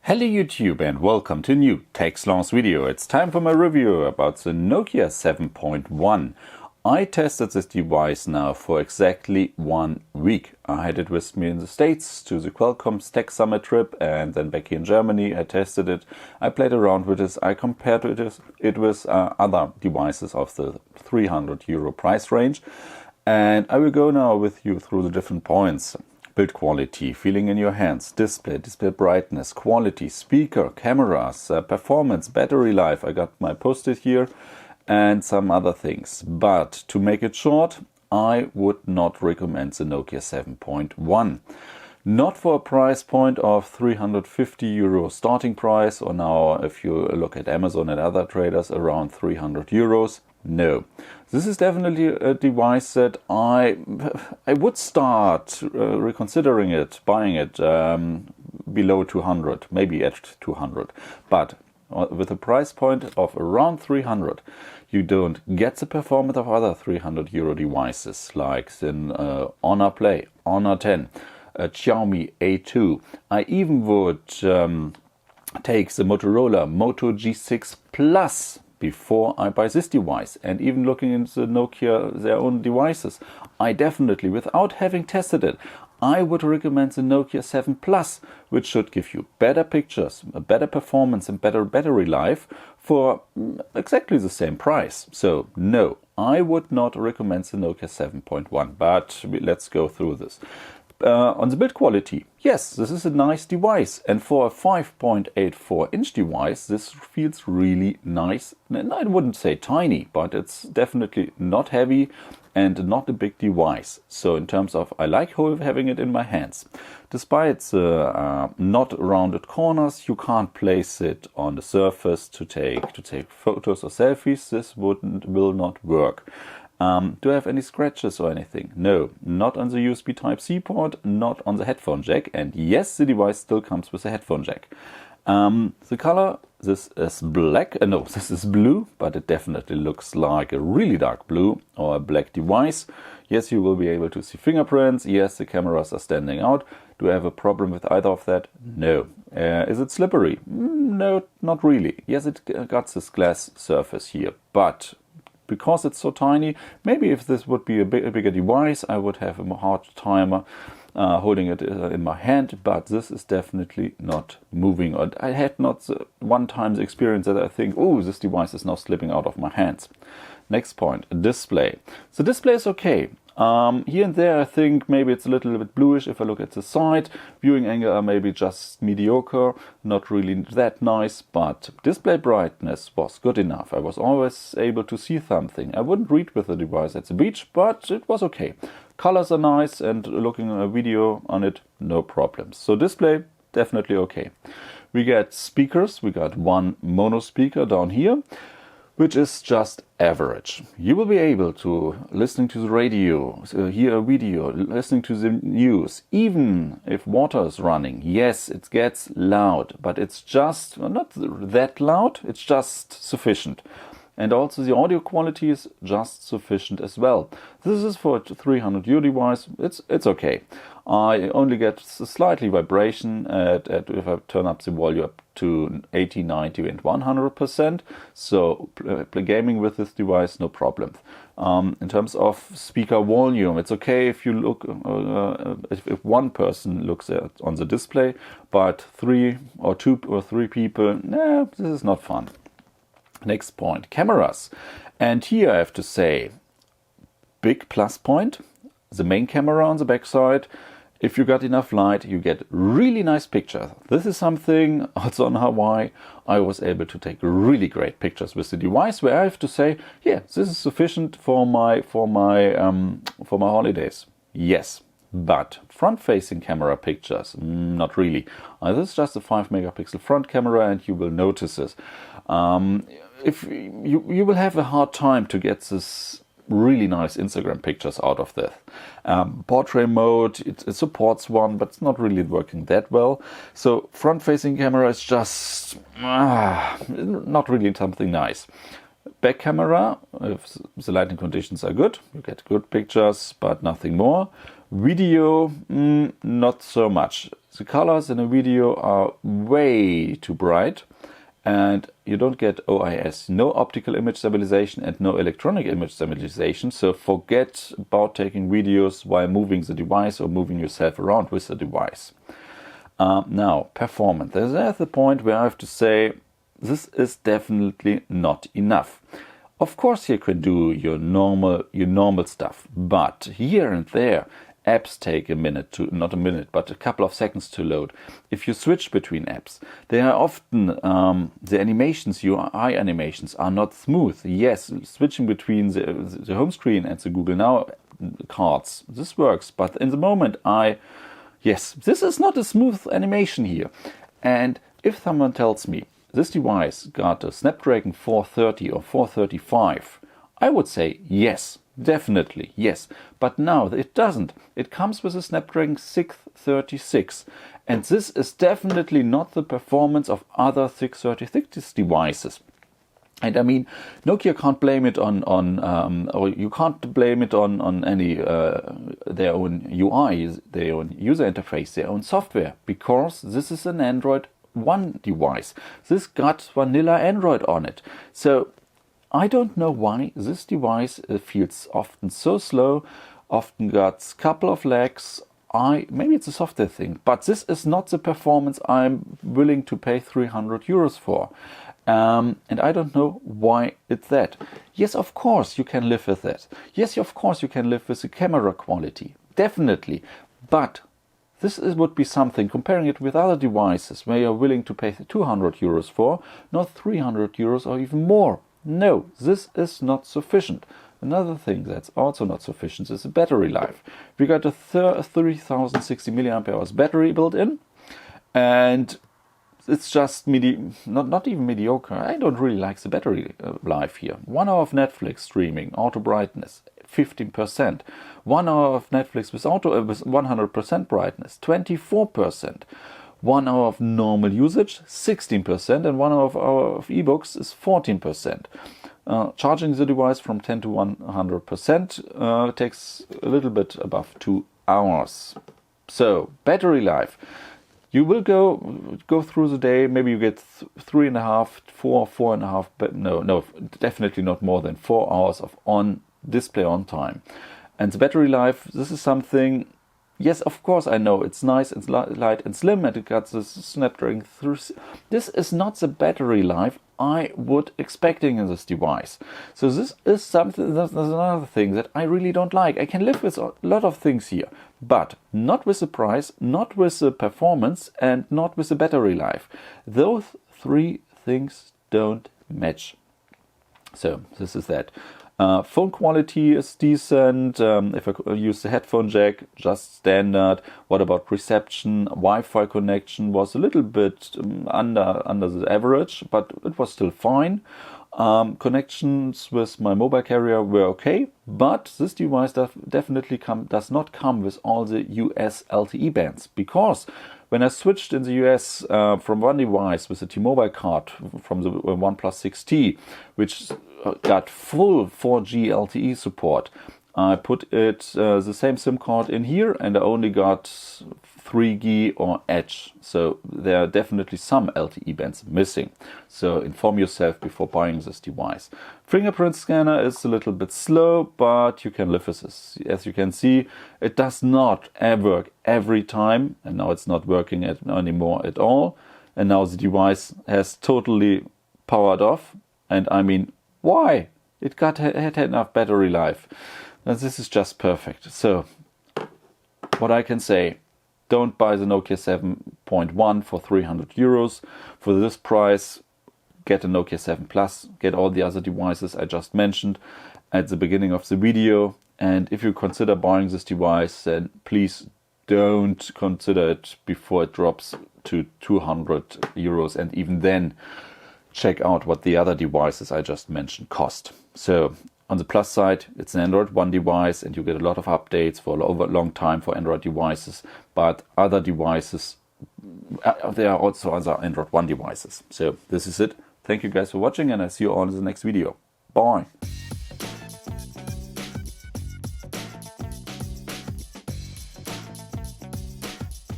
Hello YouTube and welcome to a new Techsloth video. It's time for my review about the Nokia 7.1. I tested this device now for exactly 1 week. I had it with me in the States to the Qualcomm's Tech Summit trip, and then back here in Germany I tested it. I played around with it. I compared it with other devices of the €300 price range. And I will go now with you through the different points. Build quality, feeling in your hands, display brightness, quality, speaker, cameras, performance, battery life. I got my post-it here and some other things. But to make it short, I would not recommend the Nokia 7.1. Not for a price point of €350 starting price, or now if you look at Amazon and other traders around €300. No, this is definitely a device that I would start reconsidering it, buying it below 200, maybe at 200. But with a price point of around 300, you don't get the performance of other €300 devices like the Honor Play, Honor 10, Xiaomi A2. I even would take the Motorola Moto G6 Plus before I buy this device. And even looking into Nokia, their own devices, I definitely, without having tested it, I would recommend the Nokia 7 Plus, which should give you better pictures, a better performance and better battery life for exactly the same price. So no, I would not recommend the Nokia 7.1, but let's go through this. On the build quality, yes, this is a nice device, and for a 5.84-inch device, this feels really nice. And I wouldn't say tiny, but it's definitely not heavy and not a big device. So in terms of, I like having it in my hands. Despite the not rounded corners, you can't place it on the surface to take photos or selfies. This will not work. Do I have any scratches or anything? No, not on the USB Type-C port, not on the headphone jack, and yes, the device still comes with a headphone jack. The color, this is black, no, this is blue, but it definitely looks like a really dark blue or a black device. Yes, you will be able to see fingerprints. Yes, the cameras are standing out. Do I have a problem with either of that? No. Is it slippery? No, not really. Yes, it got this glass surface here, but because it's so tiny, maybe if this would be a bigger device, I would have a hard time holding it in my hand, but this is definitely not moving. And I had not one time the experience that I think, oh, this device is now slipping out of my hands. Next point, display. The display is okay. Here and there I think maybe it's a little bit bluish if I look at the side. Viewing angle are maybe just mediocre, not really that nice, but display brightness was good enough. I was always able to see something. I wouldn't read with the device at the beach, but it was okay. Colors are nice, and looking at a video on it, no problems. So display, definitely okay. We get speakers. We got one mono speaker down here, which is just average. You will be able to listen to the radio, hear a video, listening to the news, even if water is running. Yes, it gets loud, but it's just not that loud, it's just sufficient. And also the audio quality is just sufficient as well. This is for a €300 device, it's okay. I only get slightly vibration if I turn up the volume up to 80, 90 and 100%. So play gaming with this device, no problem. In terms of speaker volume, it's okay if you look, if one person looks on the display, but 2 or 3 people, this is not fun. Next point, cameras. And here I have to say, big plus point, the main camera on the back side. If you got enough light, you get really nice pictures. This is something also on Hawaii. I was able to take really great pictures with the device, where I have to say, yeah, this is sufficient for my holidays. Yes, but front-facing camera pictures, not really. This is just a 5-megapixel front camera, and you will notice this. If you will have a hard time to get this really nice Instagram pictures out of this. Portrait mode, it supports one, but it's not really working that well. So front-facing camera is just not really something nice. Back camera, if the lighting conditions are good, you get good pictures, but nothing more. Video, not so much. The colors in a video are way too bright, and you don't get OIS, no optical image stabilization and no electronic image stabilization. So forget about taking videos while moving the device or moving yourself around with the device. Now, performance. There's the point where I have to say this is definitely not enough. Of course you can do your normal stuff, but here and there apps take not a minute, but a couple of seconds to load. If you switch between apps, they are often, the animations, UI animations, are not smooth. Yes, switching between the home screen and the Google Now cards, this works, but in the moment yes, this is not a smooth animation here. And if someone tells me this device got a Snapdragon 430 or 435, I would say yes, definitely yes. But now it doesn't. It comes with a Snapdragon 636, and this is definitely not the performance of other 636 devices. And I mean, Nokia can't blame it or you can't blame it on any their own UI, their own user interface, their own software, because this is an Android One device. This got vanilla Android on it. So I don't know why this device feels often so slow, often got a couple of lags. Maybe it's a software thing, but this is not the performance I'm willing to pay 300 euros for. And I don't know why it's that. Yes, of course you can live with that. Yes, of course you can live with the camera quality. Definitely. But this would be something, comparing it with other devices where you're willing to pay 200 euros for, not 300 euros or even more. No, this is not sufficient. Another thing that's also not sufficient is the battery life. We got a 3060 mAh battery built in, and it's just not even mediocre. I don't really like the battery life here. 1 hour of Netflix streaming, auto brightness, 15%. 1 hour of Netflix with 100% brightness, 24%. 1 hour of normal usage, 16%, and 1 hour of ebooks is 14%. Charging the device from 10 to 100% takes a little bit above 2 hours. So, battery life. You will go through the day, maybe you get 3.5, 4.5, but no, definitely not more than 4 hours of display on time. And the battery life, this is something, yes, of course I know, it's nice, it's light and slim, and it got this Snapdragon through. This is not the battery life I would expecting in this device. So this is something, that's another thing that I really don't like. I can live with a lot of things here, but not with the price, not with the performance, and not with the battery life. Those three things don't match. So this is that. Phone quality is decent. If I use the headphone jack, just standard. What about reception? Wi-Fi connection was a little bit under the average, but it was still fine. Connections with my mobile carrier were okay, but this device definitely does not come with all the US LTE bands, because when I switched in the US from one device with a T-Mobile card from the OnePlus 6T, which got full 4G LTE support, I put the same SIM card in here, and I only got 3G or Edge. So there are definitely some LTE bands missing. So inform yourself before buying this device. Fingerprint Scanner is a little bit slow, but you can live with this. As you can see, it does not work every time, and now it's not working anymore at all. And now the device has totally powered off. And I mean, why? It had enough battery life. And this is just perfect. So what I can say, don't buy the Nokia 7.1 for 300 euros. For this price, get a Nokia 7 Plus, get all the other devices I just mentioned at the beginning of the video. And if you consider buying this device, then please don't consider it before it drops to 200 euros. And even then, check out what the other devices I just mentioned cost. So on the plus side, it's an Android One device, and you get a lot of updates for a long time for Android devices. But other devices, there are also other Android One devices. So this is it. Thank you guys for watching, and I see you all in the next video. Bye.